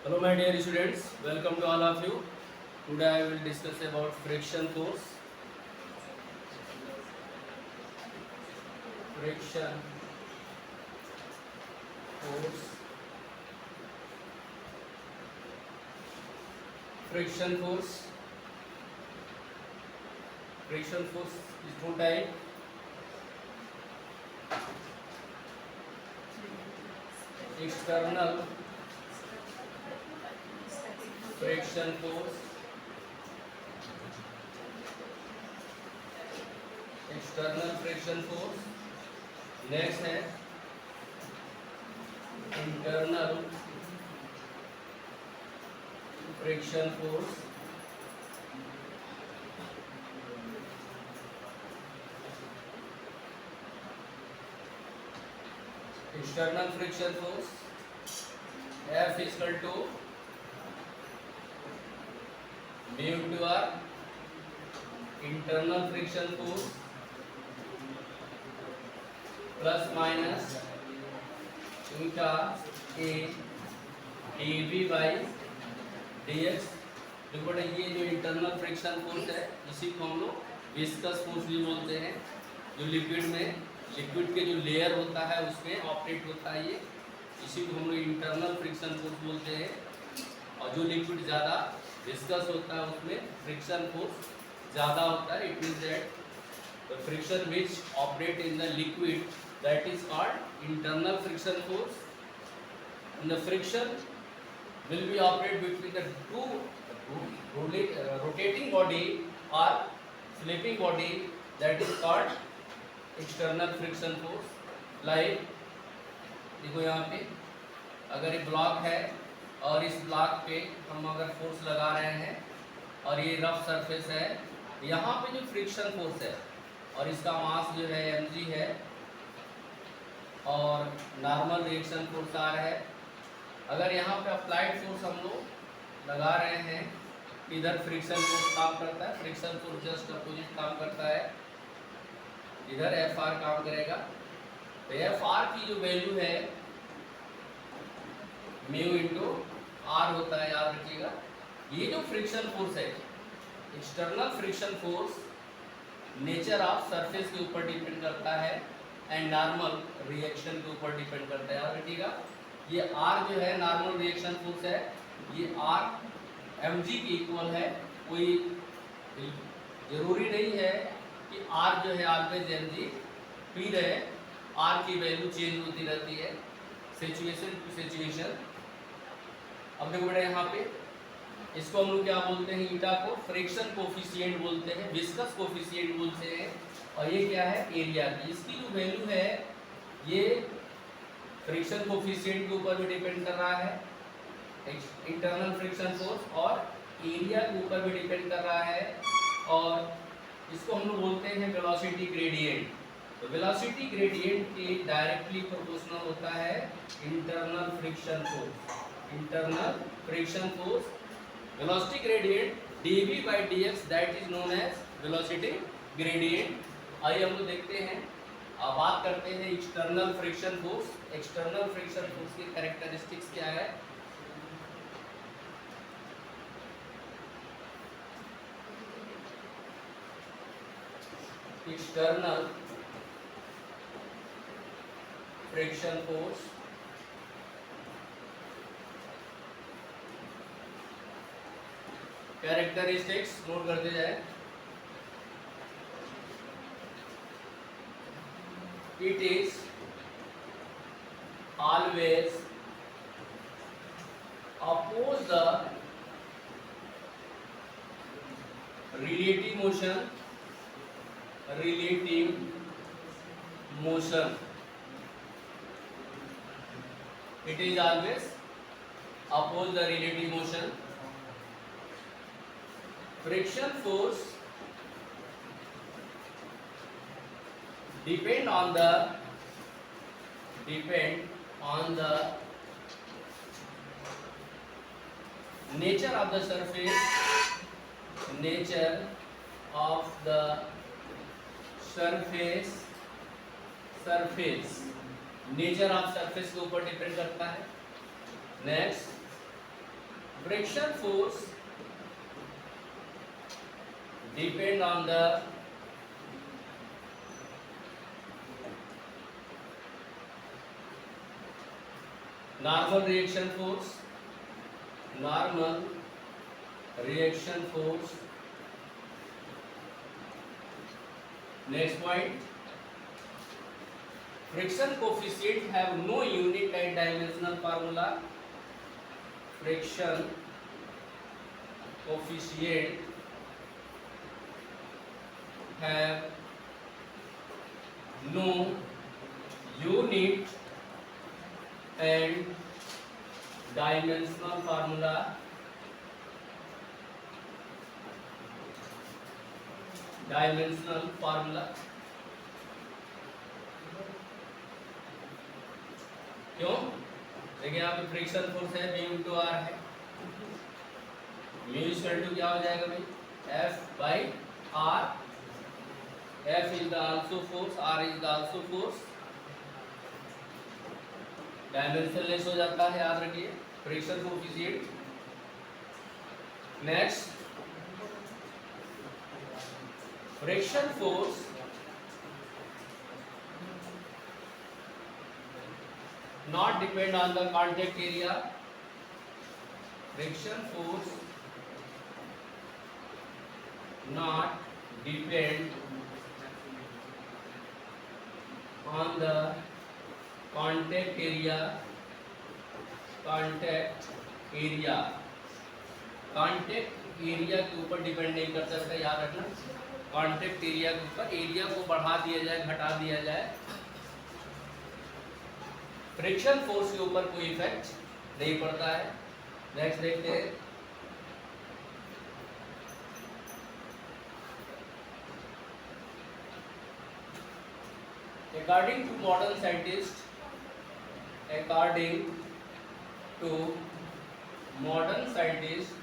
Hello my dear students, welcome to all of you. Today I will discuss about friction force. Friction force. Friction force. Friction force is two type. External friction force. External friction force. Next है internal friction force. External friction force F is equal to mu into R. Internal friction force plus minus eta A dV by dx. देखो बेटा ये जो internal friction force है इसी को हम लोग विस्कस फोर्स भी बोलते हैं। जो लिक्विड के जो लेयर होता है उसमें ऑपरेट होता है ये, इसी को हम लोग इंटरनल फ्रिक्शन फोर्स बोलते हैं। और जो लिक्विड ज़्यादा विस्कस होता है उसमें फ्रिक्शन फोर्स ज़्यादा होता है। It means that the friction which operate in the liquid that is called internal friction force. And the friction will be operate between the two rotating body or flipping body, that is called external friction force. Like देखो यहाँ पे अगर एक block है और इस block पे हम अगर फोर्स लगा रहे हैं और ये रफ सरफेस है, यहाँ पे जो फ्रिक्शन फोर्स है और इसका मास जो है mg है और नॉर्मल रिएक्शन फोर्स आर है। अगर यहाँ पे अप्लाइड फोर्स हम लोग लगा रहे हैं, इधर फ्रिक्शन फोर्स काम करता है, फ्रिक्शन फोर्स जस्ट अपोजिट काम करता है, इधर एफ आर काम करेगा। तो एफ आर की जो वैल्यू है म्यू इंटू आर होता है, याद रखिएगा। ये जो फ्रिक्शन फोर्स है, external friction force nature of surface के ऊपर डिपेंड करता है एंड नॉर्मल रिएक्शन के ऊपर डिपेंड करता है, याद रखिएगा। ये R जो है नॉर्मल रिएक्शन फोर्स है, ये R mg के इक्वल है। कोई जरूरी नहीं है कि R जो है ऑलवेज mg पी रहे, R की वैल्यू चेंज होती रहती है सिचुएशन टू सिचुएशन। अब देखो बेटा यहाँ पे इसको हम लोग क्या बोलते हैं, ईटा को फ्रिक्शन कोफिशिएंट बोलते हैं, विस्कस कोफिशिएंट बोलते हैं। और ये क्या है, एरिया की। इसकी जो वैल्यू है ये फ्रिक्शन कोफिशिएंट के ऊपर भी डिपेंड कर रहा है, इंटरनल फ्रिक्शन फोर्स, और एरिया के ऊपर भी डिपेंड कर रहा है। और इसको हम लोग बोलते हैं वेलोसिटी ग्रेडियंट। तो वेलोसिटी ग्रेडियंट के डायरेक्टली प्रोपोर्शनल होता है internal friction force. Internal friction force velocity gradient dv by dx, that is known as velocity gradient. आइए हम लोग देखते हैं, बात करते हैं external friction force. External friction force की कैरेक्टरिस्टिक्स क्या है। External friction force characteristics note करते जाए। It is always oppose the relative motion. It is always oppose the relative motion. Friction force depend on the nature of the surface, nature of the surface nature of surface के ऊपर depend करता है। Next friction force depend on the normal reaction force, normal reaction force. Next point, friction coefficient have no unit and dimensional formula. Friction coefficient have no unit and dimensional formula. Dimensional formula क्यों? देखिए यहाँ पे friction force है mu into R है, mu equal to क्या हो जाएगा भाई, F by R. F is the also force, R is the also force. Dimensionless हो जाता है, याद रखिए friction coefficient. Next, friction force not depend on the contact area. Friction force not depend on the contact area. Contact area, contact area के ऊपर depend नहीं करता, इसका याद रखना. कांटेक्ट एरिया के ऊपर, एरिया को बढ़ा दिया जाए घटा दिया जाए, फ्रिक्शन फोर्स के ऊपर कोई इफेक्ट नहीं पड़ता है. नेक्स्ट देखते हैं, according to modern scientist, according to modern scientists,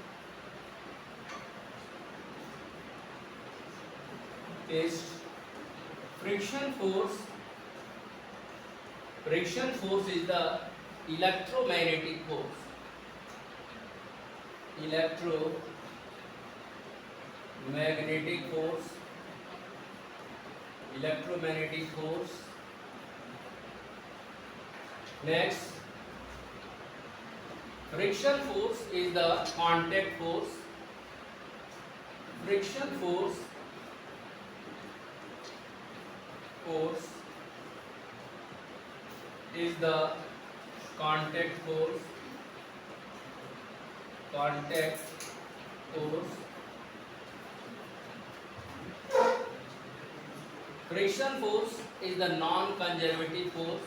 friction force is the electromagnetic force. Electromagnetic force. Next, friction force is the contact force. Friction force is the contact force. Friction force is the non-conservative force.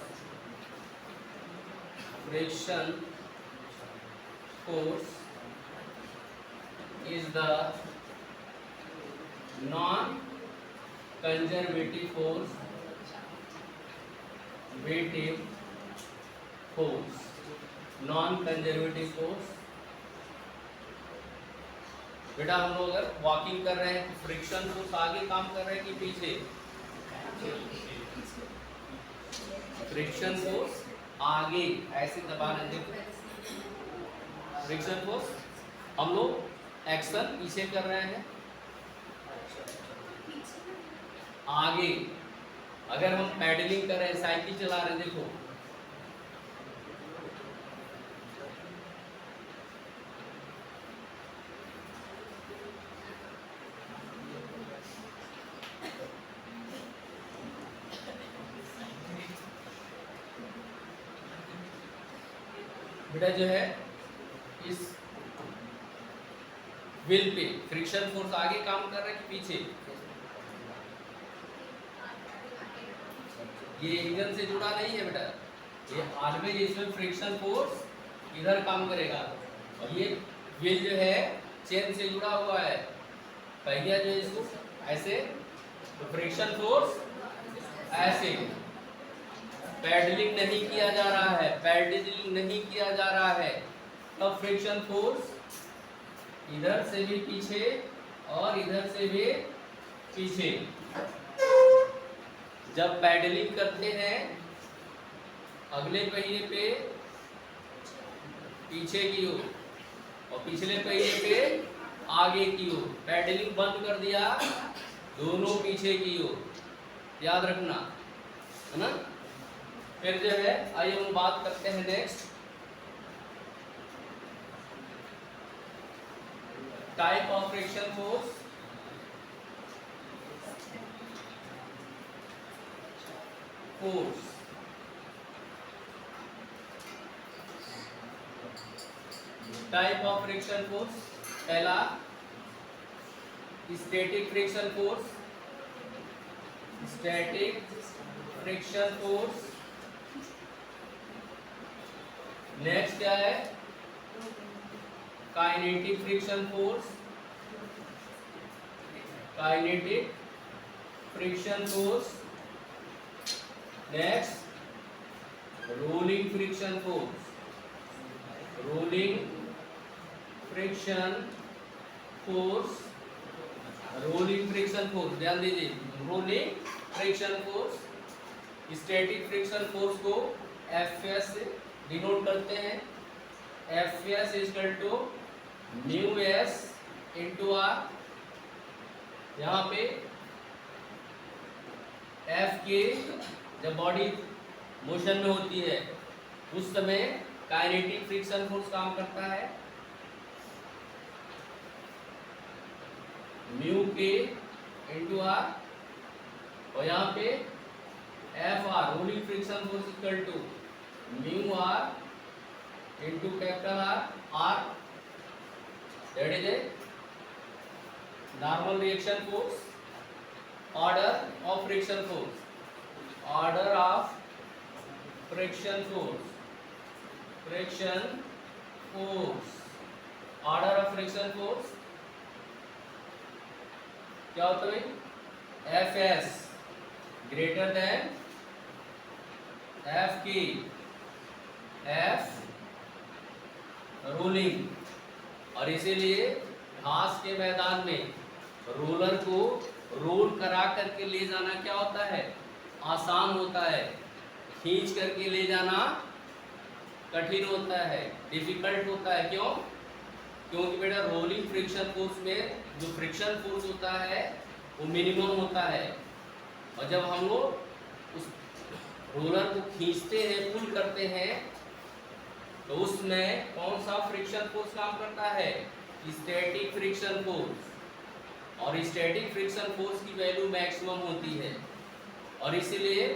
Friction force is the non-conservative force. Non-conservative force. बेटा हम लोग अगर walking कर रहे हैं तो friction force आगे काम कर रहे हैं कि पीछे? फ्रिक्शन फोर्स आगे ऐसे दबा रहे थे, फ्रिक्शन फोर्स हम लोग एक्शन पीछे कर रहे हैं, आगे अगर हम पैडलिंग कर रहे हैं, साइकिल चला रहे हैं, देखो बेटा जो है इस व्हील पे फ्रिक्शन फोर्स आगे काम कर रहा है कि पीछे? ये इंजन से जुड़ा नहीं है बेटा, ये ऑलवेज इसमें फ्रिक्शन फोर्स इधर काम करेगा, और ये व्हील जो है चेन से जुड़ा हुआ है, पहिया जो है इसको ऐसे, तो फ्रिक्शन फोर्स ऐसे, पैडलिंग नहीं किया जा रहा है, पैडलिंग नहीं किया जा रहा है, तब फ्रिक्शन फोर्स इधर से भी पीछे और इधर से भी पीछे. जब पैडलिंग करते हैं अगले पहिए पे पीछे की ओर और पिछले पहिए पे आगे की ओर। पैडलिंग बंद कर दिया, दोनों पीछे की ओर, याद रखना है ना। फिर जो है आइए हम बात करते हैं next type of friction force. Type of friction force, पहला static friction force. Static friction force. Next क्या है, kinetic friction force. Kinetic friction force. Next rolling friction force. Rolling friction force. Rolling friction force, ध्यान दीजिए, rolling friction force. Static friction force को F से denote करते हैं। F S equal to mu S into R. यहाँ पे F के जब बॉडी मोशन में होती है उस समय काइनेटिक फ्रिक्शन फोर्स काम करता है, म्यू के इंटू आर। और यहाँ पे F R rolling friction force equal to mu R into capital R. That is a normal reaction force. Order of friction force, order of friction force, friction force, order of friction force क्या होता है, F S greater than F K, F rolling. और इसीलिए घास के मैदान में roller को रोल करा करके ले जाना क्या होता है, आसान होता है। खींच करके ले जाना कठिन होता है, डिफिकल्ट होता है। क्यों? क्योंकि बेटा रोलिंग फ्रिक्शन फोर्स में जो फ्रिक्शन फोर्स होता है वो मिनिमम होता है। और जब हम लोग उस रोलर को खींचते हैं, पुल करते हैं, तो उसमें कौन सा फ्रिक्शन फोर्स काम करता है, स्टैटिक फ्रिक्शन फोर्स। और स्टैटिक फ्रिक्शन फोर्स की वैल्यू मैक्सिमम होती है। और इसीलिए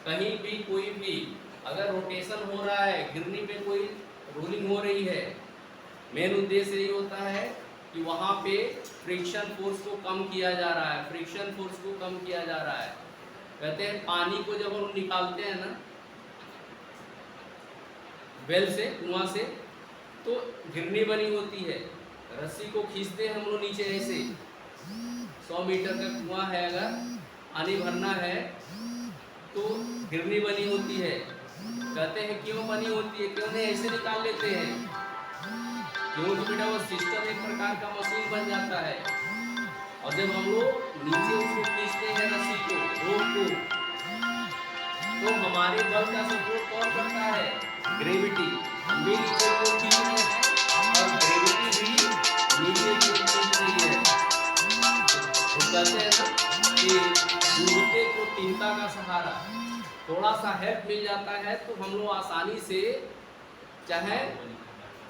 कहीं भी कोई भी अगर रोटेशन हो रहा है, गिरनी पे कोई रोलिंग हो रही है, मेन उद्देश्य यही होता है कि वहाँ पे फ्रिक्शन फोर्स को कम किया जा रहा है, फ्रिक्शन फोर्स को कम किया जा रहा है। कहते हैं पानी को जब हम निकालते हैं ना वेल से, कुआं से, तो गिरनी बनी होती है, रस्सी को खींचते हैं हम लोग नीचे ऐसे। 100 मीटर का कुआं है, अगर पानी भरना है तो गिरनी बनी होती है। कहते हैं क्यों बनी होती है, क्यों नहीं ऐसे निकाल लेते हैं, क्योंकि बेटा वो सिस्टम एक प्रकार का मशीन बन जाता है। और जब हम लोग नीचे उसको खींचते हैं रस्सी को, रोप को, तो हमारे बल का सपोर्ट कौन करता है, ग्रेविटी। हम भी नीचे को खींच रहे हैं और ग्रेविटी भी नीचे को खींच रही है। तो कहते हैं ना कि डूबते को तिनका का सहारा, थोड़ा सा हेल्प मिल जाता है तो हम लोग आसानी से, चाहे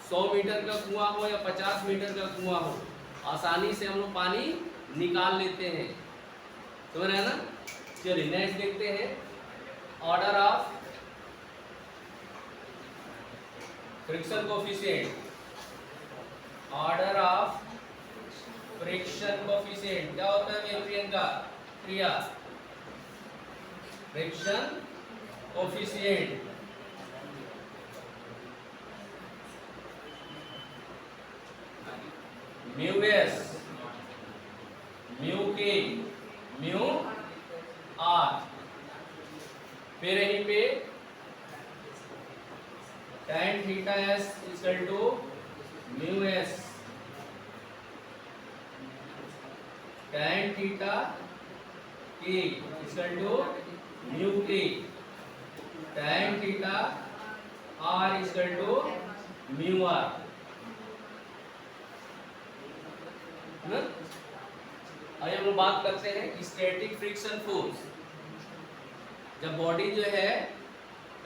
100 मीटर का कुआं हो या 50 मीटर का कुआं हो, आसानी से हम लोग पानी निकाल लेते हैं। समझ रहे हैं ना। चलिए नेक्स्ट देखते हैं, order of friction coefficient. Order of friction coefficient क्या होता है मेरे प्रियंका, क्रिया friction coefficient. Mu S, mu K, mu R. फिर यहीं पे tan theta S equal to mu S, tan theta K equal to mu K, tan theta R equal to mu R. ना। अभी हम लोग बात करते हैं स्टैटिक फ्रिक्शन फोर्स। जब बॉडी जो है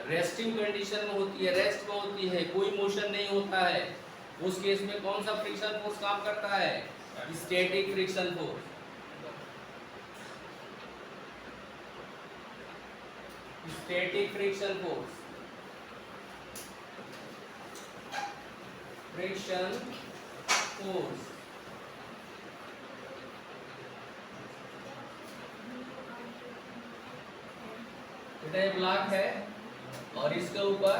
रेस्टिंग कंडीशन में होती है, रेस्ट में होती है, कोई मोशन नहीं होता है, उस केस में कौन सा फ्रिक्शन फोर्स काम करता है? Static friction force. Static friction force, friction force ये ब्लॉक है और इसके ऊपर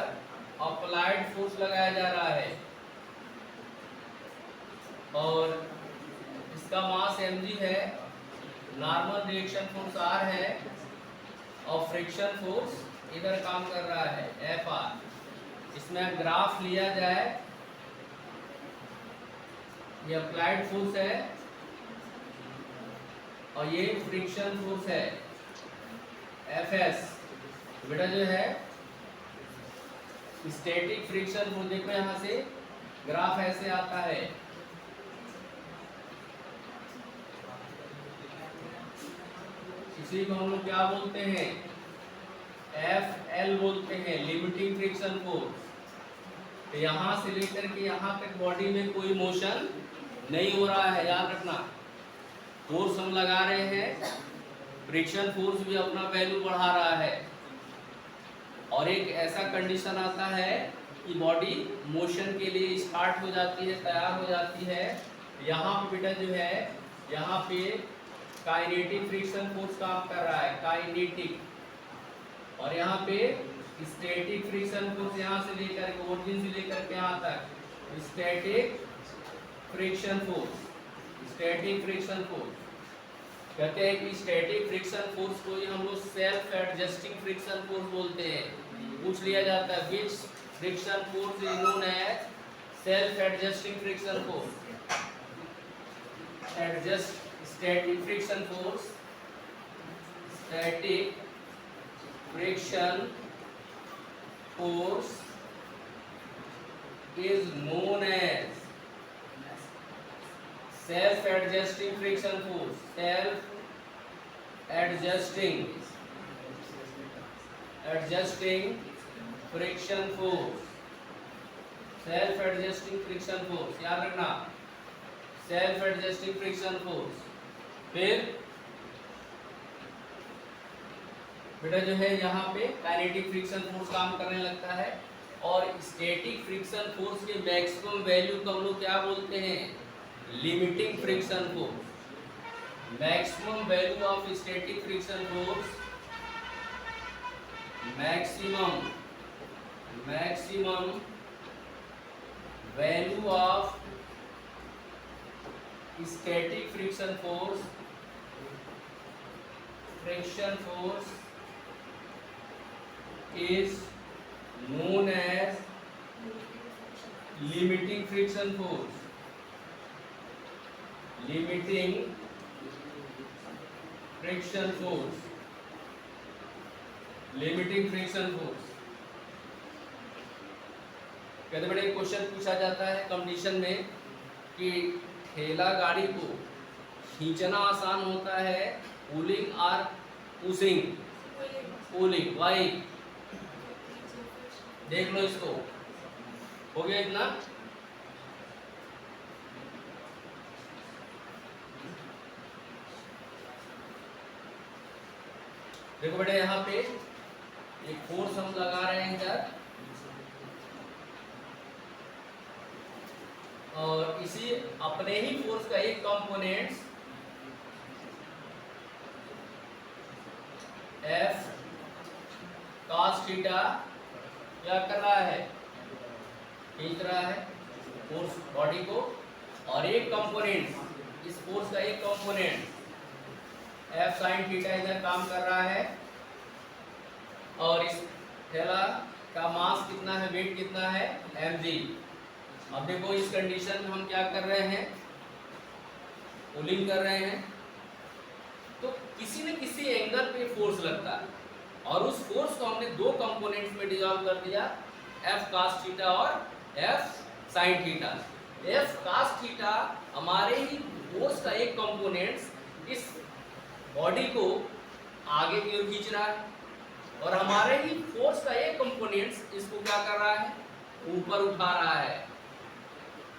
अप्लाइड फोर्स लगाया जा रहा है और इसका मास mg है, नॉर्मल रिएक्शन फोर्स r है और फ्रिक्शन फोर्स इधर काम कर रहा है Fr। इसमें ग्राफ लिया जाए, ये अप्लाइड फोर्स है और ये फ्रिक्शन फोर्स है Fs। बेटा जो है स्टैटिक फ्रिक्शन फोर्स, देखो यहां से ग्राफ ऐसे आता है, इसी को हम लोग क्या बोलते हैं? FL बोलते हैं, लिमिटिंग फ्रिक्शन फोर्स। तो यहां से लेकर के यहां तक बॉडी में कोई मोशन नहीं हो रहा है, याद रखना। फोर्स हम लगा रहे हैं, फ्रिक्शन फोर्स भी अपना वैल्यू बढ़ा रहा है और एक ऐसा कंडीशन आता है कि बॉडी मोशन के लिए स्टार्ट हो जाती है, तैयार हो जाती है। यहाँ पे बेटा जो है, यहाँ पे काइनेटिक फ्रिक्शन फोर्स काम कर रहा है, काइनेटिक, और यहाँ पे स्टैटिक फ्रिक्शन फोर्स यहाँ से लेकर के ओरिजिन से लेकर के यहाँ तक static friction force. Static friction force कहते हैं कि स्टैटिक फ्रिक्शन फोर्स को ही हम लोग सेल्फ एडजस्टिंग फ्रिक्शन फोर्स बोलते हैं। पूछ लिया जाता है which friction force is known as self adjusting friction force. Adjust static friction force, static friction force is known as self adjusting friction force, self adjusting friction force, self adjusting friction force, याद रखना self adjusting friction force। फिर बेटा जो है यहाँ पे kinetic friction force काम करने लगता है और स्टैटिक फ्रिक्शन फोर्स के मैक्सिमम वैल्यू को हम लोग क्या बोलते हैं? Limiting friction force. Maximum value of static friction force, maximum value of static friction force is known as limiting friction force, limiting friction force, limiting friction force। कहते बड़े question पूछा जाता है कंपटीशन में कि ठेला गाड़ी को खींचना आसान होता है, पुलिंग और पुशिंग? पुलिंग, वाई देख लो इसको, हो गया इतना। देखो बेटे यहाँ पे एक फोर्स हम लगा रहे हैं इधर और इसी अपने ही फोर्स का एक कंपोनेंट F cos थीटा क्या कर रहा है? खींच रहा है फोर्स बॉडी को, और एक कंपोनेंट, इस फोर्स का एक कंपोनेंट F sin थीटा इधर काम कर रहा है और इस थैला का मास कितना है, वेट कितना है? mg। अब देखो इस कंडीशन में हम क्या कर रहे हैं? पुलिंग कर रहे हैं, तो किसी न किसी एंगल पे फोर्स लगता है और उस फोर्स को हमने दो कंपोनेंट्स में डिवाइड कर दिया, F cos थीटा और F sin theta. F cos theta हमारे ही फोर्स का एक कंपोनेंट इस बॉडी को आगे की ओर खींच रहा है और हमारे ही फोर्स का एक कंपोनेंट इसको क्या कर रहा है, ऊपर उठा रहा है।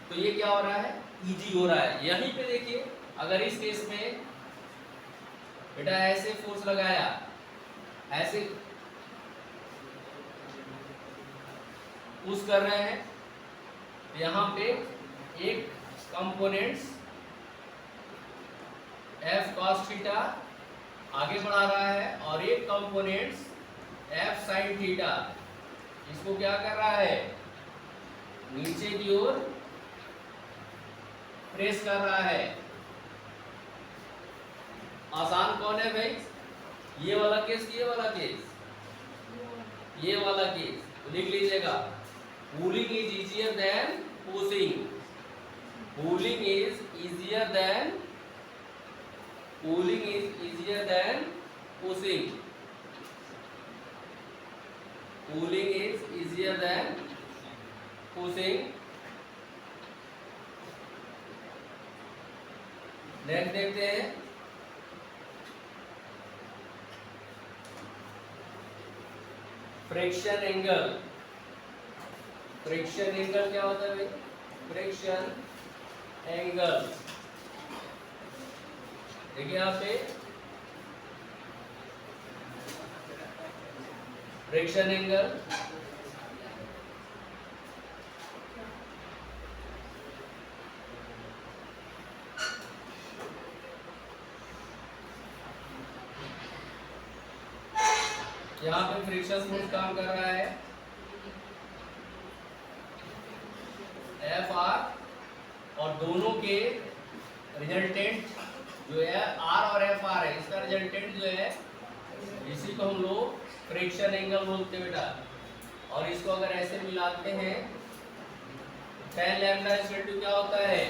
तो ये क्या हो रहा है, इजी हो रहा है। यहीं पे देखिए, अगर इस केस में बेटा ऐसे फोर्स लगाया, ऐसे पुश कर रहे हैं, यहाँ पे एक कंपोनेंट्स एफ cos थीटा आगे बढ़ा रहा है और एक कंपोनेंट्स एफ sin थीटा इसको क्या कर रहा है, नीचे की ओर प्रेस कर रहा है। आसान कौन है भाई, ये वाला केस कि ये वाला केस, ये वाला केस। तो लिख लीजिएगा, pulling is easier than pushing, pulling is easier than, pulling is easier than pushing, pulling is easier than pushing. Next देखते हैं, फ्रिक्शन एंगल। फ्रिक्शन एंगल क्या होता है भाई, फ्रिक्शन एंगल देखिए यहाँ पे, फ्रिक्शन एंगल यहाँ पे फ्रिक्शन फोर्स काम कर रहा है एफ आर और दोनों के रिजल्टेंट जो है आर और एफ आर है, इसका रिजल्टेंट जो है इसी को हम लोग फ्रिक्शन एंगल बोलते हैं बेटा। और इसको अगर ऐसे मिलाते हैं, tan लैम्डा इक्वल टू क्या होता है,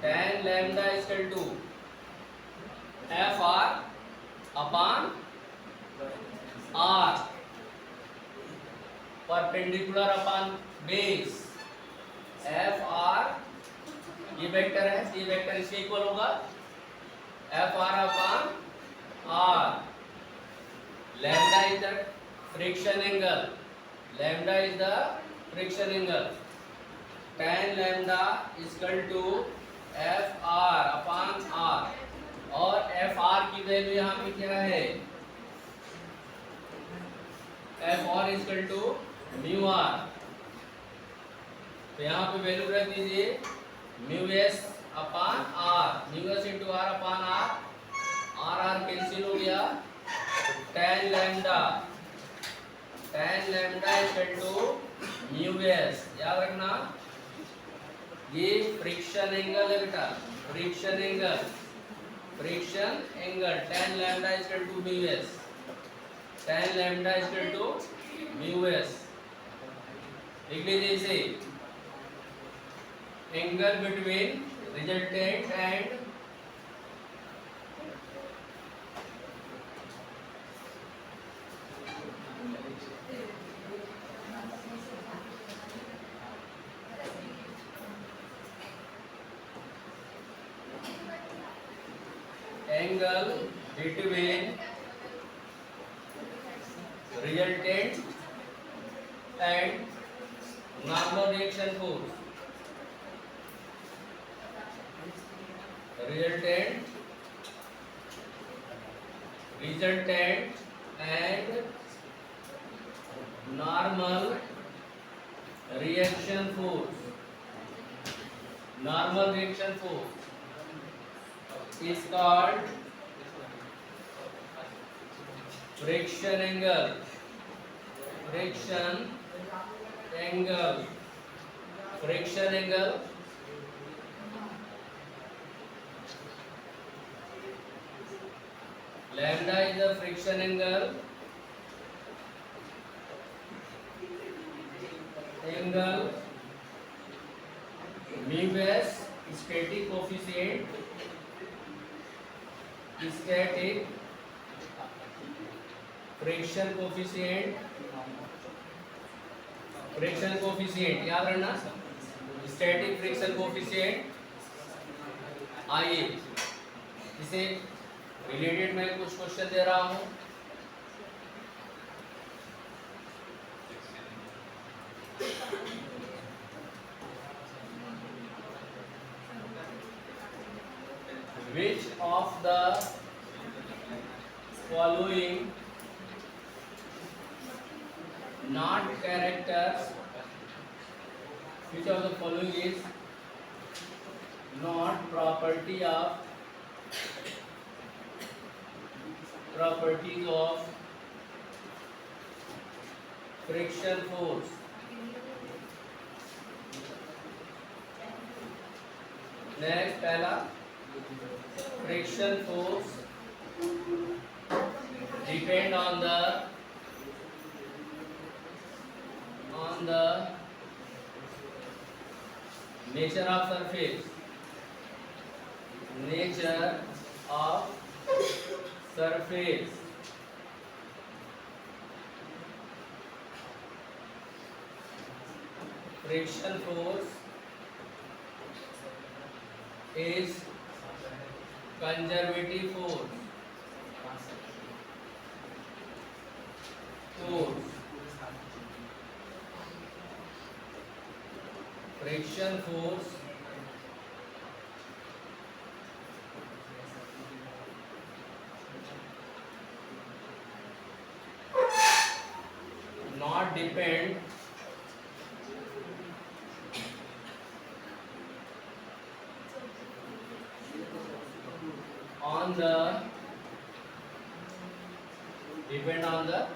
tan lambda equal to F R upon R perpendicular upon base. F R ये वेक्टर है, ये वेक्टर इसके इक्वल होगा F R upon R. Lambda is the friction angle, lambda is the friction angle, tan lambda equal to F R upon R. और F R की value यहाँ पे क्या है, F R equal to mu R. तो यहाँ पे value रख दीजिए mu S upon are, mu S into R upon R, R R cancel हो गया, tan lambda, tan lambda equal to mu S. याद रखना ये फ्रिक्शन एंगल है बेटा, friction angle, friction angle tan lambda equal to mu S, tan lambda equal to mu S. लिख लीजिए इसे, angle between resultant and angle between resultant and normal reaction force, resultant and normal reaction force, normal reaction force is called friction angle, friction angle, friction angle। Lambda is the friction angle, angle mu s static coefficient, static friction coefficient, friction coefficient याद रखना, static friction coefficient, आइए इसे related मैं कुछ question दे रहा हूं। Which of the following not characters, which of the following is not properties of friction force? Next पहला, friction force depend on the nature of surface, nature of surface. Friction force is conservative force. Friction force not depend on the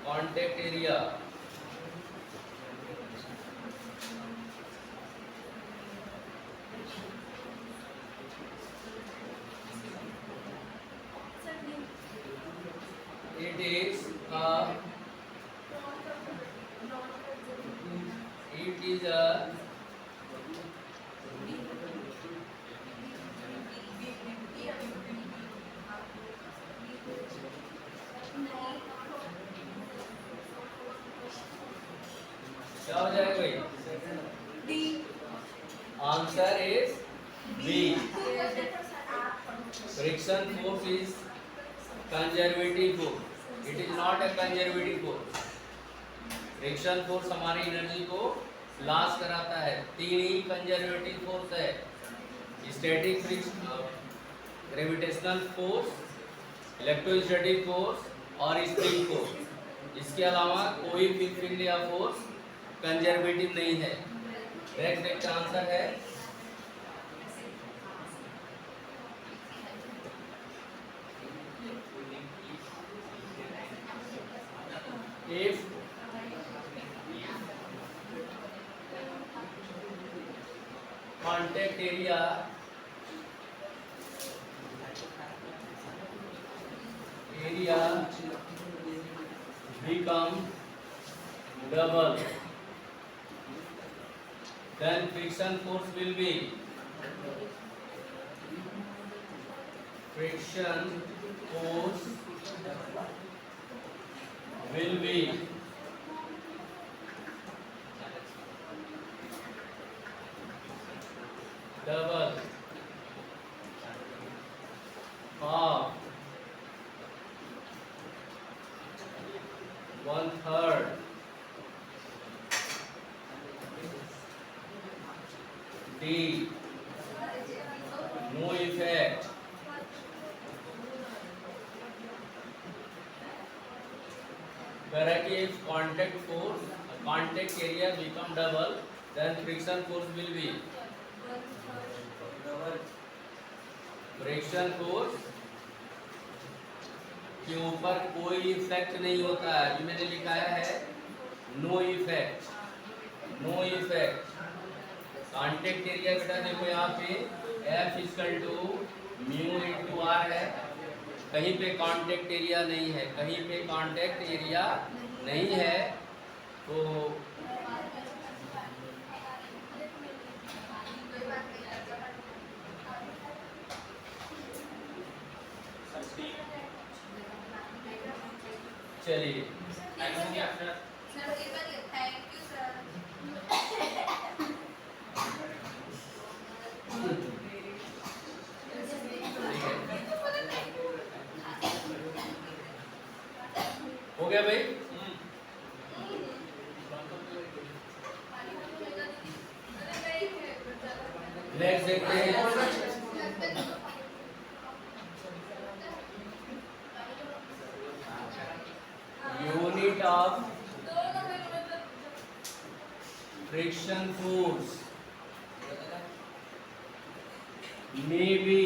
contact area. It is a क्या हो जाएगा भाई? Answer is B. Friction force is conservative force, it is not a conservative force. Friction force हमारी energy को loss कराता है। तीन ही कंजर्वेटिव फोर्स है, static friction, gravitational force, electrostatic force और स्प्रिंग फोर्स। इसके अलावा कोई भी फील्ड या फोर्स कंजर्वेटिव नहीं है। करेक्ट आंसर है if contact area become double, then friction force will be double half, 1/3, D, no effect, whereas if contact area become double, then friction force will be friction force के ऊपर कोई effect नहीं होता है। जो मैंने लिखाया है no effect, no effect. Contact area बेटा देखो यहाँ पे F = μ/r है, कहीं पे कांटेक्ट एरिया नहीं है, कहीं पे कांटेक्ट एरिया नहीं है। तो चलिए नेक्स्ट देखते हैं यूनिट ऑफ फ्रिक्शन फोर्स में बी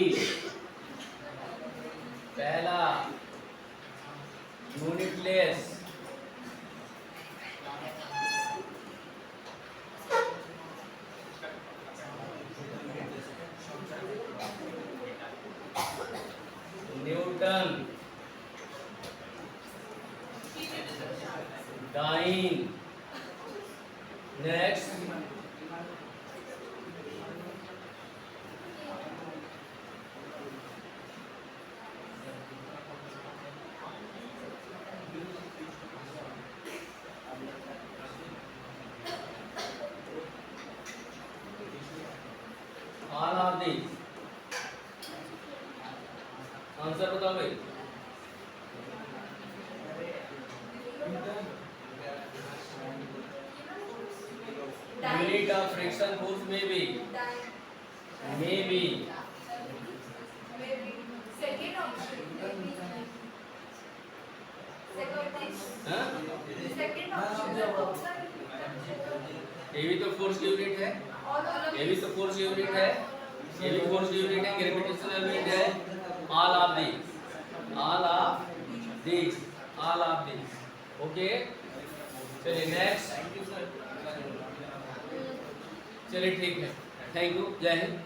पहला unitless newton dyne next all of this answer बताओ भाई यूनिट ऑफ फ्रिक्शन फोर्स में बी second option हाँ? second option ये भी तो फोर्स की यूनिट है ये भी तो फोर्स की यूनिट है ये भी फोर्स की यूनिट है ग्रेविटेशनल यूनिट है ऑल ऑफ दिस ओके चलिए नेक्स्ट चलिए ठीक है थैंक यू जय हिंद